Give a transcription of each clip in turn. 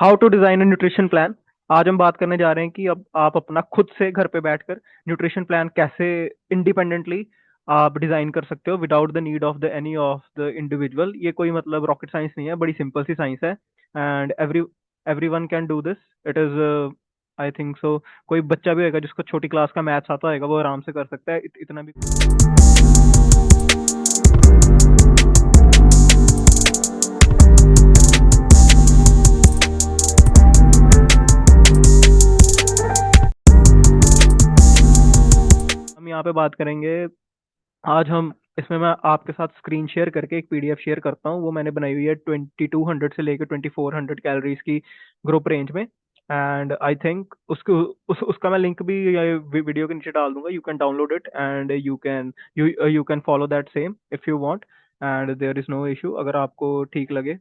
How to design a nutrition plan. आज हम बात करने जा रहे हैं कि अब आप अपना खुद से घर पे बैठकर न्यूट्रिशन प्लान कैसे इंडिपेंडेंटली आप डिजाइन कर सकते हो without the need of the any of the individual. ये कोई मतलब रॉकेट साइंस नहीं है, बड़ी सिंपल सी साइंस है। And everyone can do this. It is I think सो कोई बच्चा भी होगा जिसको छोटी क्लास का मैथ्स आता होगा वो आराम से कर सकता है। इतना भी हम यहाँ पे बात करेंगे। आज हम इसमें मैं आपके साथ स्क्रीन शेयर करके एक पीडीएफ शेयर करता हूँ। वो मैंने बनाई हुई है 2200 से लेकर 2400 कैलोरीज की ग्रुप रेंज में। एंड आई थिंक उसका मैं लिंक भी वीडियो के नीचे डाल दूंगा। You can download it and you can follow that same if you want. And there is no issue अगर आपको ठीक लगे।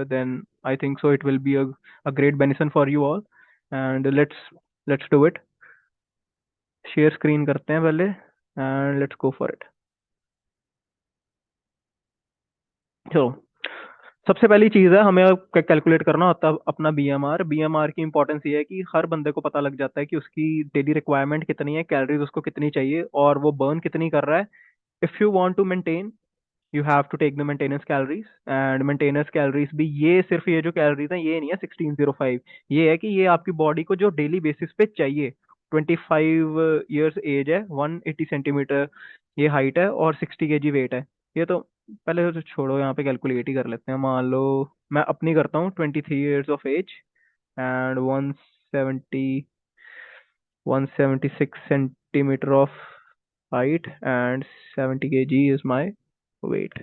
Then I think so it will be a great benefit for you all. And let's do it. Share screen करते हैं पहले and let's go for it. चलो, सबसे पहली चीज है हमें कैलकुलेट करना होता है अपना बीएमआर। बीएमआर की इंपॉर्टेंस ये है कि हर बंदे को पता लग जाता है कि उसकी डेली रिक्वायरमेंट कितनी है, कैलोरीज उसको कितनी चाहिए और वो बर्न कितनी कर रहा है। If you want to maintain you have to take the maintenance calories. And maintenance calories भी ये सिर्फ ये जो कैलोरीज है ये नहीं है 1605। ये है कि ये आपकी बॉडी को जो डेली बेसिस पे चाहिए। 25 ईयर्स एज है, 180 सेंटीमीटर ये हाइट है और 60 केजी वेट है। ये तो पहले तो छोड़ो, यहाँ पे कैलकुलेट ही कर लेते हैं। मान लो मैं अपनी करता हूँ 23 years of age and 176 of height and 70 KG is my weight.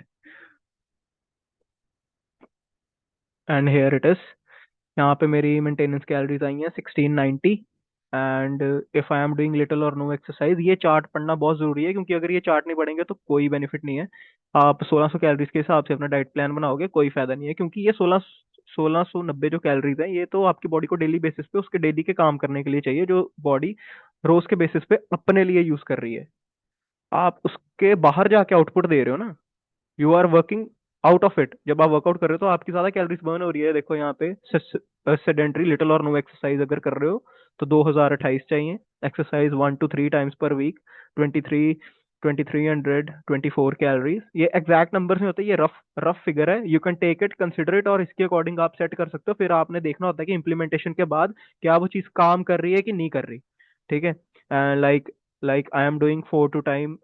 And here it is. यहाँ पे मेरी मेंटेनेंस कैलोरीज आई हैं 1690। And if I am doing little or no exercise, ये चार्ट पढ़ना बहुत जरूरी है क्योंकि अगर ये चार्ट नहीं पढ़ेंगे तो कोई बेनिफिट नहीं है। आप 1600 कैलोरीज के हिसाब से अपना डाइट प्लान बनाओगे कोई फायदा नहीं है, क्योंकि ये 1690 जो कैलोरीज है ये तो आपकी बॉडी को डेली बेसिस पे उसके डेली के काम करने के लिए चाहिए, जो बॉडी रोज के बेसिस पे अपने लिए यूज कर रही है। आप उसके बाहर जाके आउटपुट दे रहे हो ना। You are working out of it. जब आप वर्कआउट कर रहे हो तो आपकी ज्यादा कैलोरीज बर्न हो रही है। देखो यहाँ पे sedentary little or no exercise अगर कर रहे हो तो 2028 चाहिए। Exercise 1 to 3 times per week, 2300 24 calories. ये एग्जैक्ट नंबर नहीं होते, ये रफ रफ फिगर है। You can take it, consider it और इसके अकॉर्डिंग आप सेट कर सकते हो। फिर आपने देखना होता है कि इम्प्लीमेंटेशन के बाद क्या वो चीज काम कर रही है कि नहीं कर रही। ठीक है। Like like I am doing 4 to 5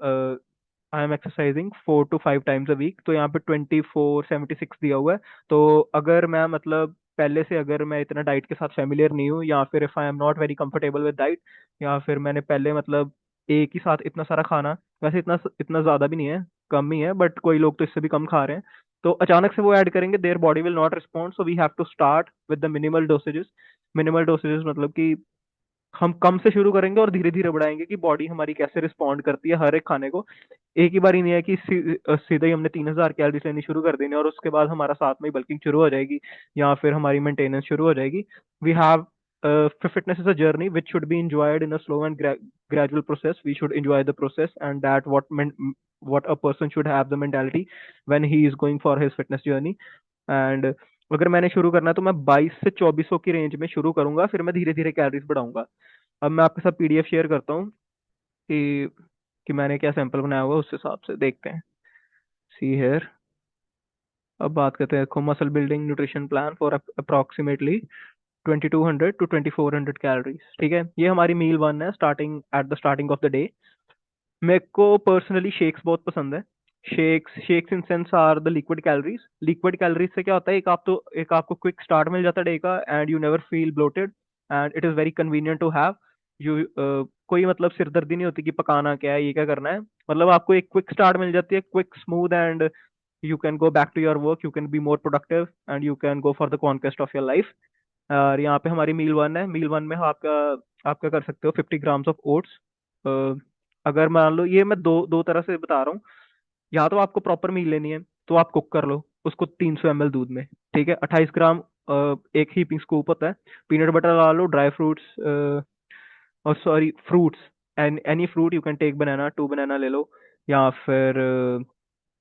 I am exercising 4 to 5 times a week, तो यहाँ पे 2476 दिया हुआ है। तो अगर मैं मतलब पहले से अगर मैं इतना डाइट के साथ फेमिलियर नहीं हूँ या फिर if I am not very comfortable with diet, या फिर मैंने पहले मतलब एक ही साथ इतना सारा खाना, वैसे इतना इतना ज्यादा भी नहीं है, कम ही है, बट कोई लोग तो इससे भी कम खा रहे हैं, तो अचानक से वो ऐड करेंगे their body will not respond. So we have to start with the minimal dosages. Minimal dosages मतलब कि हम कम से शुरू करेंगे और धीरे धीरे बढ़ाएंगे कि बॉडी हमारी कैसे रिस्पॉन्ड करती है हर एक खाने को। एक ही बार ही नहीं है कि सीधे ही हमने 3000 कैलोरीज लेनी शुरू कर देनी और उसके बाद हमारा साथ में बल्किंग शुरू हो जाएगी या फिर हमारी मेंटेनेंस शुरू हो जाएगी। We have fitness is a journey which should be enjoyed in a slow and gradual process. We should enjoy the process, and that what a person should have the mentality when he is going for his fitness journey. And अगर मैंने शुरू करना है तो मैं 22 से 2400 की range में शुरू करूंगा, फिर मैं धीरे धीरे कैलोरीज बढ़ाऊंगा। अब मैं आपके साथ पीडीएफ शेयर करता हूँ कि मैंने क्या सैंपल बनाया हुआ है, उस हिसाब से देखते हैं। See here. अब बात करते हैं, देखो, muscle building nutrition plan for approximately 2200 to 2400 calories. ठीक है, ये हमारी मील वन है, starting at the starting of the day. मेरे को पर्सनली शेक्स बहुत पसंद है। Shakes in sense are the liquid calories. Liquid calories से क्या होता है, एक आपको क्विक स्टार्ट मिल जाता है डे का and you never feel bloated and it is very convenient to have. You कोई मतलब सिरदर्दी नहीं होती कि पकाना क्या है, ये क्या करना है। मतलब आपको एक क्विक स्टार्ट मिल जाती है, quick smooth, and you can go back to your work, you can be more productive and you can go for the conquest of your life। और यहाँ पे हमारी मील वन है। मील वन में आपका आप क्या कर सकते हो, 50 ग्राम्स ऑफ ओट्स। अगर मान लो, ये मैं दो दो तरह से बता रहा हूँ। या तो आपको प्रॉपर मील लेनी है तो आप कुक कर लो उसको 300 ml दूध में। ठीक है, 28 ग्राम एक हीपिंग स्कूप होता है। पीनट बटर डाल लो, ड्राई फ्रूट्स और sorry fruits, and any fruit, you can take banana, 2 banana ले लो, या फिर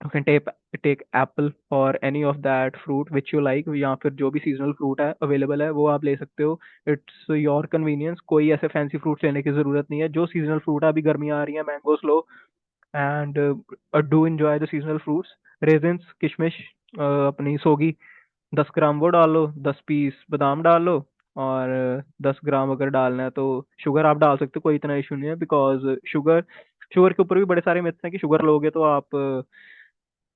यू कैन टेक एप्पल और any of that fruit which you like, या फिर जो भी सीजनल फ्रूट है अवेलेबल है वो आप ले सकते हो। इट्स योर कन्वीनियंस, कोई ऐसे फैंसी फ्रूट्स लेने की जरूरत नहीं है। जो सीजनल फ्रूट है, अभी गर्मियाँ आ रही हैं, mangoes low and do enjoy the seasonal fruits. Resins, किशमिश, अपनी सोगी, 10 ग्राम वो डाल लो, 10 पीस बादाम डाल लो, और 10 ग्राम अगर डालना है तो शुगर आप डाल सकते हो, कोई इतना इशू नहीं है। बिकॉज शुगर शुगर के ऊपर भी बड़े सारे मिथ्स हैं कि शुगर लोगे तो आप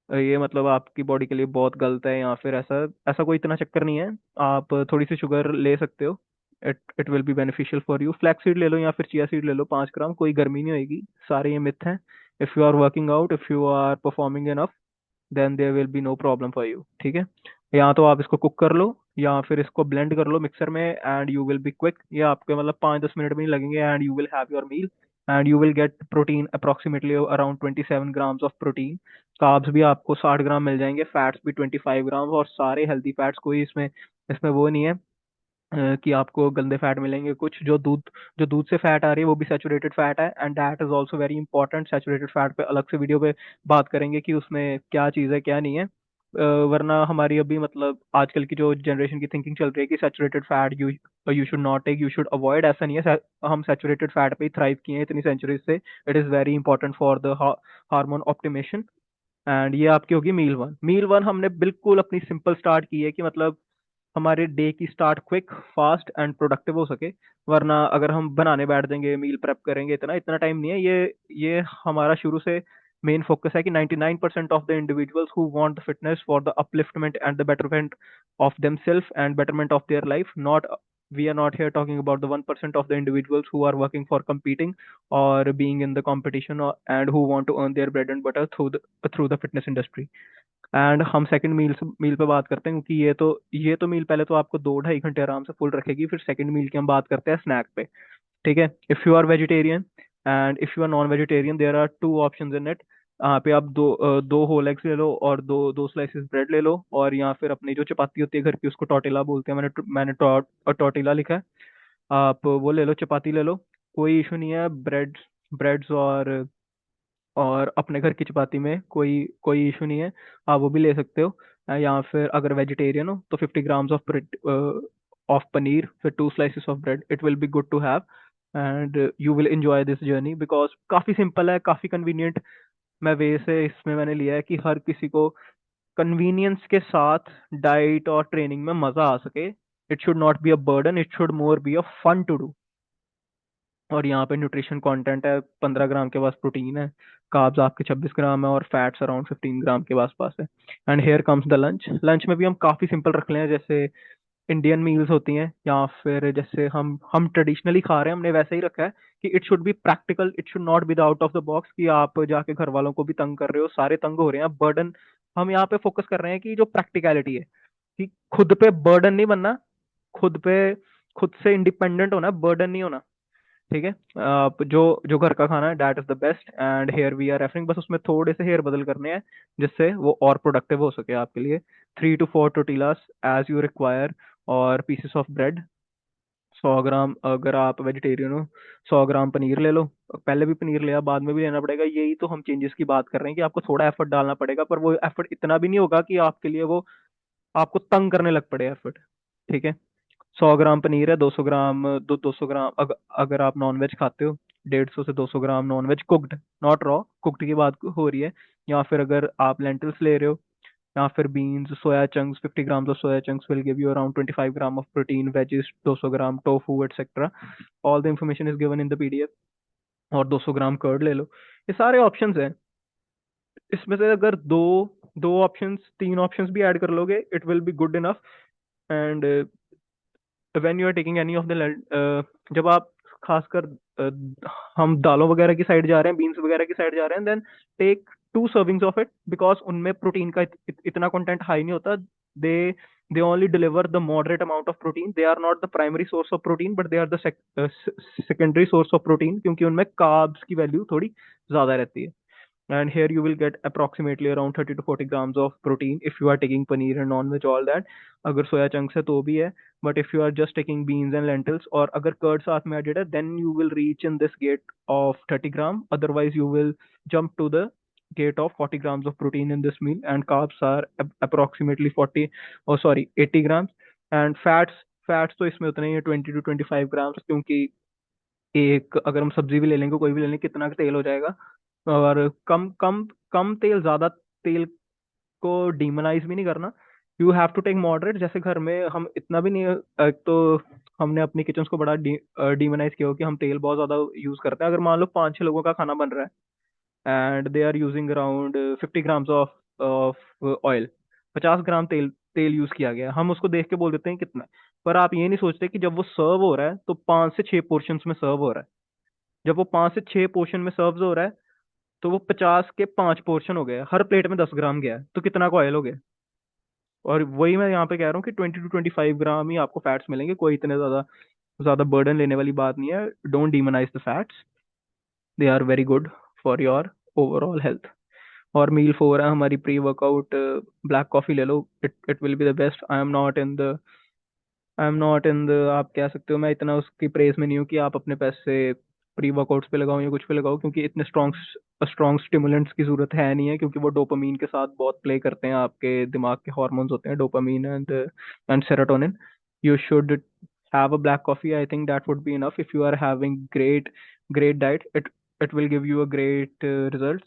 ये मतलब आपकी बॉडी के लिए बहुत गलत है, या फिर ऐसा ऐसा कोई इतना चक्कर नहीं है। आप थोड़ी सी शुगर ले सकते हो, it it will be beneficial for you. Flax seed ले लो या फिर चिया सीड ले लो, 5 ग्राम, कोई गर्मी नहीं होगी। सारे ये मिथ हैं। If you are working out, if you are performing enough, then there will be no problem for you, ठीक है। या तो आप इसको कुक कर लो या फिर इसको ब्लेंड कर लो मिक्सर में, and you will be quick. ये आपके मतलब 5-10 मिनट भी नहीं लगेंगे, and you will have your meal. And you will get protein approximately around 27 grams of protein. Carbs भी आपको 60 ग्राम मिल जाएंगे, फैट्स भी 25 ग्राम, और सारे हेल्दी फैट्स। कोई इसमें इसमें वो नहीं है कि आपको गंदे फैट मिलेंगे। कुछ जो दूध से फैट आ रही है वो भी सैचुरेटेड फैट है, and that is also very important. Saturated fat पे अलग से वीडियो पे बात करेंगे कि उसमें क्या चीज़ है क्या नहीं है। वरना हमारी अभी मतलब आजकल की जो जनरेशन की थिंकिंग चल रही है कि saturated fat you you should not take, you should avoid. ऐसा नहीं है। हम सैचुरेटेड फैट पे ही थ्राइव किए हैं इतनी सेंचुरीज से। It is very important for the hormone optimisation. And ये आपकी होगी मील 1। मील 1 हमने बिल्कुल अपनी सिंपल स्टार्ट की है कि मतलब हमारे डे की start quick, fast and productive हो सके। वरना अगर हम बनाने बैठ जाएंगे, मील प्रेप करेंगे, इतना इतना टाइम नहीं है। ये हमारा शुरू से मेन फोकस है कि 99% of the individuals who want the fitness for the upliftment and the betterment of themselves and betterment of their life, not we are not here talking about the 1% of the individuals who are working for competing or being in the competition, and who want to earn their bread and butter through the fitness industry। And हम second मील पे बात करते हैं, क्योंकि ये तो मील पहले तो आपको 2-2.5 घंटे आराम से फुल रखेगी। फिर सेकंड मील की हम बात करते हैं स्नैक पे, ठीक है। If you are vegetarian and if you are non vegetarian, there are two options in it. यहाँ पे आप दो होल एग्स ले लो और दो दो स्लाइसेस ब्रेड ले लो, और या फिर अपनी जो चपाती होती है घर की, उसको टोटिला बोलते हैं। मैंने टोटिला लिखा है। आप वो ले लो, चपाती ले लो, कोई इशू नहीं है। ब्रेड्स और अपने घर की चपाती में कोई कोई इशू नहीं है, आप वो भी ले सकते हो। या फिर अगर वेजिटेरियन हो तो 50 ग्राम्स ऑफ पनीर, फिर 2 slices of bread, it will be good to have. And you will enjoy this journey because काफ़ी सिंपल है, काफ़ी कन्वीनियंट। मैं वे से इसमें मैंने लिया है कि हर किसी को कन्वीनियंस के साथ डाइट और ट्रेनिंग में मज़ा आ सके। It should not be a burden, it should more be a fun to do. और यहाँ पे न्यूट्रिशन कंटेंट है, 15 ग्राम के पास प्रोटीन है, कार्ब्स आपके 26 ग्राम है, और फैट्स अराउंड 15 ग्राम के आसपास है। And here comes the lunch. Lunch में भी हम काफ़ी सिंपल रख लें, जैसे इंडियन मील्स होती हैं, या फिर जैसे हम ट्रेडिशनली खा रहे हैं, हमने वैसे ही रखा है कि it should be practical, it should not be the out of the box कि आप जाके घर वालों को भी तंग कर रहे हो, सारे तंग हो रहे हैं, बर्डन। हम यहाँ पे फोकस कर रहे हैं कि जो प्रैक्टिकलिटी है, कि खुद पे बर्डन नहीं बनना, खुद पे खुद से इंडिपेंडेंट होना, बर्डन नहीं होना, ठीक है। आप जो जो घर का खाना है, that is the best. And here we are referring, बस उसमें थोड़े से हेयर बदल करने हैं जिससे वो और प्रोडक्टिव हो सके आपके लिए। 3 to 4 tortillas as you require, और पीसेस ऑफ ब्रेड। 100 ग्राम, अगर आप वेजिटेरियन हो, 100 ग्राम पनीर ले लो। पहले भी पनीर लिया, बाद में भी लेना पड़ेगा। यही तो हम चेंजेस की बात कर रहे हैं कि आपको थोड़ा एफर्ट डालना पड़ेगा, पर वो एफर्ट इतना भी नहीं होगा कि आपके लिए वो आपको तंग करने लग पड़े एफर्ट, ठीक है। 100 ग्राम पनीर है, 200 ग्राम, 200 ग्राम अगर आप नॉन वेज खाते हो, 150 से 200 gram non veg cooked, not raw, cooked की बात हो रही है। या फिर अगर आप लेंटिल्स ले रहे हो, या फिर beans, soya chunks, 50 gram of soya chunks will give you around 25 gram of protein, veggies 200 gram, tofu etcetera. All the information is given in the PDF. और 200 ग्राम कर्ड ले लो। ये सारे ऑप्शंस हैं। इसमें से अगर दो दो ऑप्शंस, 3 ऑप्शंस भी ऐड कर लोगे, it will be good enough. And when you are taking any of the, जब आप खासकर हम दालों वगैरह की साइड जा रहे हैं, बीन्स वगैरह की साइड जा रहे हैं, then take 2 servings of it, because उनमें प्रोटीन का इतना कंटेंट हाई नहीं होता। They they only deliver the moderate amount of protein, they are not the primary source of protein, but they are the secondary source of protein, क्योंकि उनमें carbs की value थोड़ी ज्यादा रहती है। And here you will get approximately around 30 to 40 grams of protein if you are taking paneer and non-veg, all that। अगर soya chunks है तो भी है, but if you are just taking beans and lentils, और अगर curd साथ में added है, then you will reach in this gate of 30 gram, otherwise you will jump to the get of 40 grams of protein in this meal, and carbs are approximately 40, oh sorry, 80 grams, and fats तो इसमें उतने ही है, 20 to 25 grams, क्योंकि एक अगर हम सब्जी भी ले लेंगे, कोई भी ले लेंगे, कितना का तेल हो जाएगा। और कम कम कम तेल, ज्यादा तेल को डीमोनाइज भी नहीं करना। You have to take moderate. जैसे घर में हम इतना भी नहीं, एक तो हमने अपनी किचन को बड़ा डीमोनाइज किया हो कि हम तेल बहुत ज्यादा यूज करते हैं। अगर मान लो 5-6 लोगों का खाना बन रहा है and they are using around 50 grams of oil, 50 gram तेल तेल यूज किया गया है, हम उसको देख के बोल देते हैं कितना है। पर आप ये नहीं सोचते कि जब वो सर्व हो रहा है तो 5 से 6 पोर्शन में सर्व हो रहा है। जब वो 5 से 6 पोर्शन में सर्व हो रहा है तो वो 50 के 5 पोर्शन हो गए, हर प्लेट में 10 ग्राम गया है, तो कितना का ऑयल हो गया। और वही मैं यहाँ पे कह रहा हूँ कि 20 to 25 ग्राम ही आपको फैट्स मिलेंगे, कोई इतने ज्यादा ज्यादा बर्डन लेने वाली बात नहीं है। Don't demonize the fats, they are very good for your overall health. और मील 4 है हमारी प्री वर्कआउट, ब्लैक कॉफी ले लो, it it will be the best. I am not in the आप कह सकते हो, मैं इतना उसकी प्रेस में नहीं हूँ कि आप अपने पैसे प्री वर्कआउट्स पे लगाओ या कुछ पे लगाओ, क्योंकि इतने स्ट्रॉन्ग स्ट्रॉन्ग स्टिमुलेंट्स की जरूरत है नहीं है, क्योंकि वो डोपामीन के साथ बहुत प्ले करते हैं। आपके दिमाग के हॉर्मोन्स होते हैं dopamine and serotonin. You should have a black coffee, I think that would be enough. If you are having great great diet, it will give you a great result.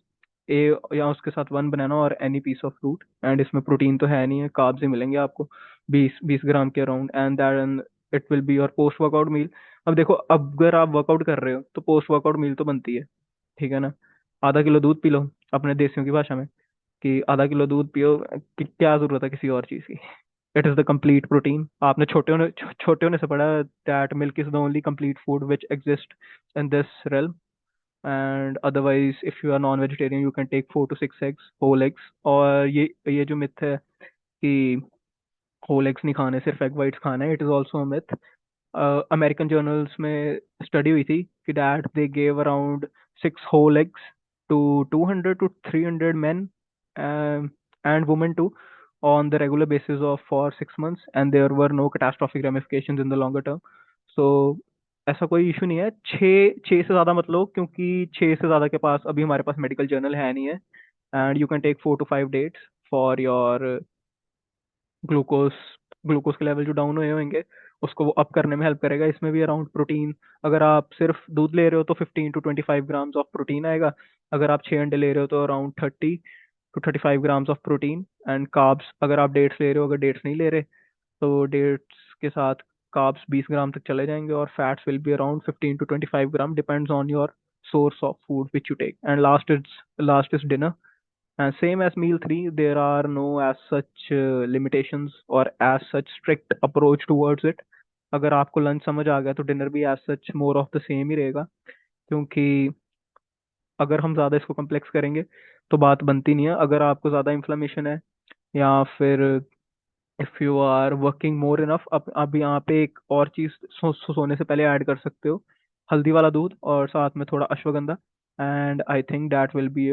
ए या उसके साथ 1 बनाना और any piece of fruit, and इसमें protein तो है नहीं है, कार्ब्स ही मिलेंगे आपको 20 20 ग्राम के around, and that it will be your post workout meal. अब देखो, अब अगर आप वर्कआउट कर रहे हो तो पोस्ट वर्कआउट मील तो बनती है, ठीक है ना। आधा किलो दूध पी लो, अपने देसियों की भाषा में, कि आधा किलो दूध पियो, कि क्या जरूरत है किसी और चीज की। It is the complete protein. आपने छोटे होने से पढ़ा that milk is the only complete food which exist in this realm। And otherwise if you are non vegetarian you can take 4 to 6 eggs, whole eggs. और ये जो myth है कि होल एग्स नहीं खाने, सिर्फ एग वाइट्स खाना है, it is also myth. American journals में स्टडी हुई थी कि that they gave around 6 whole eggs to 200 to 300 men and women too on the regular basis of for 6 months, and there were no catastrophic ramifications in the longer term. So ऐसा कोई issue नहीं है। छः छः से ज़्यादा मत लो, क्योंकि छः से ज़्यादा के पास अभी हमारे पास मेडिकल जर्नल है नहीं है। And you can take 4 to 5 dates for your glucose glucose के लेवल जो डाउन हुए होंगे उसको वो अप करने में हेल्प करेगा। इसमें भी अराउंड प्रोटीन, अगर आप सिर्फ दूध ले रहे हो तो 15 to 25 ग्राम्स ऑफ प्रोटीन आएगा। अगर आप 6 अंडे ले रहे हो तो around 30 to 35 grams of protein. And carbs, अगर आप डेट्स ले रहे हो, अगर डेट्स नहीं ले रहे तो डेट्स के साथ कार्ब्स 20 ग्राम तक चले जाएंगे, और fats will be around 15 to 25 gram, depends on your source of food which you take. And last is dinner. And same as meal 3, there are no as such limitations or as such strict approach towards it. अगर आपको lunch समझ आ गया तो dinner भी as such more of the same ही रहेगा, क्योंकि अगर हम ज़्यादा इसको कम्प्लेक्स करेंगे तो बात बनती नहीं है। अगर आपको ज़्यादा इन्फ्लेमेशन है, या फिर if you are working more enough, अब आप यहाँ पे एक और चीज़ सोने से पहले ऐड कर सकते हो, हल्दी वाला दूध और साथ में थोड़ा ashwagandha. And I think that will be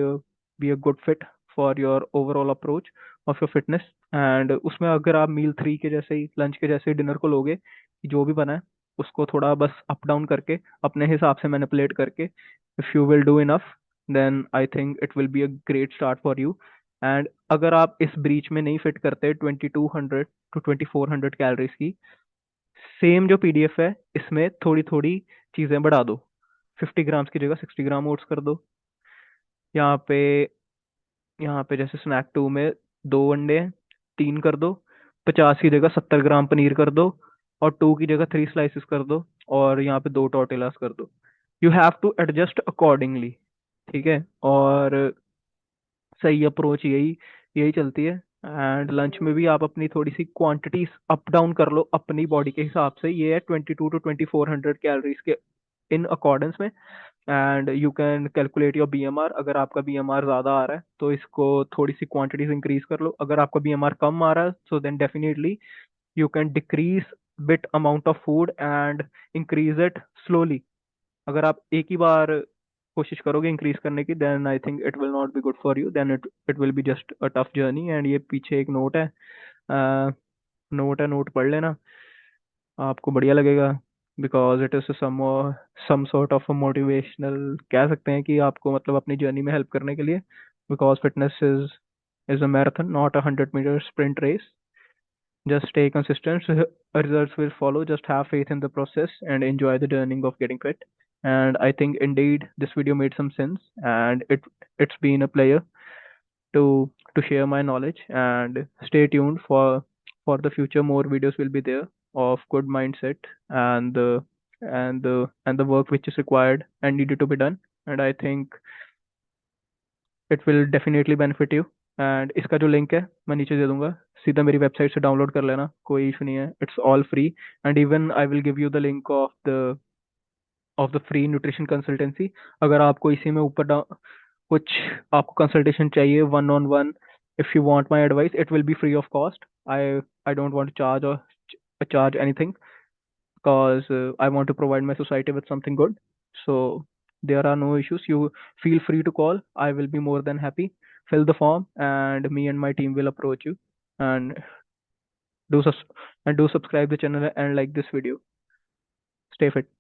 a good fit for your overall approach of your fitness. And उसमें अगर आप मील 3 के जैसे ही, लंच के जैसे ही डिनर को लोगे, कि जो भी बना है उसको थोड़ा बस अप डाउन करके, अपने हिसाब से मैनिपुलेट करके, if you will do enough, then I think it will be a great start for you. And अगर आप इस ब्रीच में नहीं फिट करते 2200 to 2400 कैलोरीज की, सेम जो पीडीएफ है इसमें थोड़ी थोड़ी चीजें बढ़ा दो। 50 ग्राम्स की जगह 60 ग्राम ओट्स कर दो। यहाँ पे यहाँ पे जैसे स्नैक 2 में 2 अंडे हैं, 3 कर दो। 50 की जगह 70 ग्राम पनीर कर दो, और 2 की जगह 3 स्लाइसिस कर दो, और यहाँ पे 2 टॉर्टिलास कर दो। You have to adjust accordingly, ठीक है। और सही अप्रोच यही यही चलती है। एंड लंच में भी आप अपनी थोड़ी सी क्वांटिटीज अप डाउन कर लो अपनी बॉडी के हिसाब से। ये है 22 to 2400 कैलोरीज के इन अकॉर्डेंस में। And you can calculate your BMR. अगर आपका बीएमआर ज्यादा आ रहा है तो इसको थोड़ी सी क्वांटिटीज इंक्रीज कर लो। अगर आपका बीएमआर कम आ रहा है so then definitely you can decrease bit amount of food and increase it slowly. अगर आप एक ही बार कोशिश करोगे इंक्रीज करने की, then I think it will not be good for you, then it will be just a tough journey. And ये पीछे एक नोट है, नोट पढ़ लेना, आपको बढ़िया लगेगा। Because it is some sort of motivational, कह सकते हैं कि आपको मतलब अपनी जर्नी में हेल्प करने के लिए। because fitness is a marathon, not a 100-meter sprint race. Just stay consistent. Results will follow. Just have faith in the process and enjoy the journey of getting fit. And I think indeed this video made some sense, and it's been a pleasure to share my knowledge. And stay tuned for the future. More videos will be there of good mindset and the work which is required and needed to be done. And I think it will definitely benefit you. And इसका जो link है मैं नीचे दे दूंगा, सीधा मेरी website से download कर लेना, कोई इशू नहीं है, it's all free. And even I will give you the link of the free nutrition consultancy. अगर आपको इसी में ऊपर कुछ आपको कंसल्टेशन चाहिए one on one, if you want my advice, it will be free of cost. I don't want to charge और charge anything, because I want to provide my society with something good. So there are no issues. You feel free to call. I will be more than happy. Fill the form, and me and my team will approach you. And do subscribe the channel and like this video. Stay fit.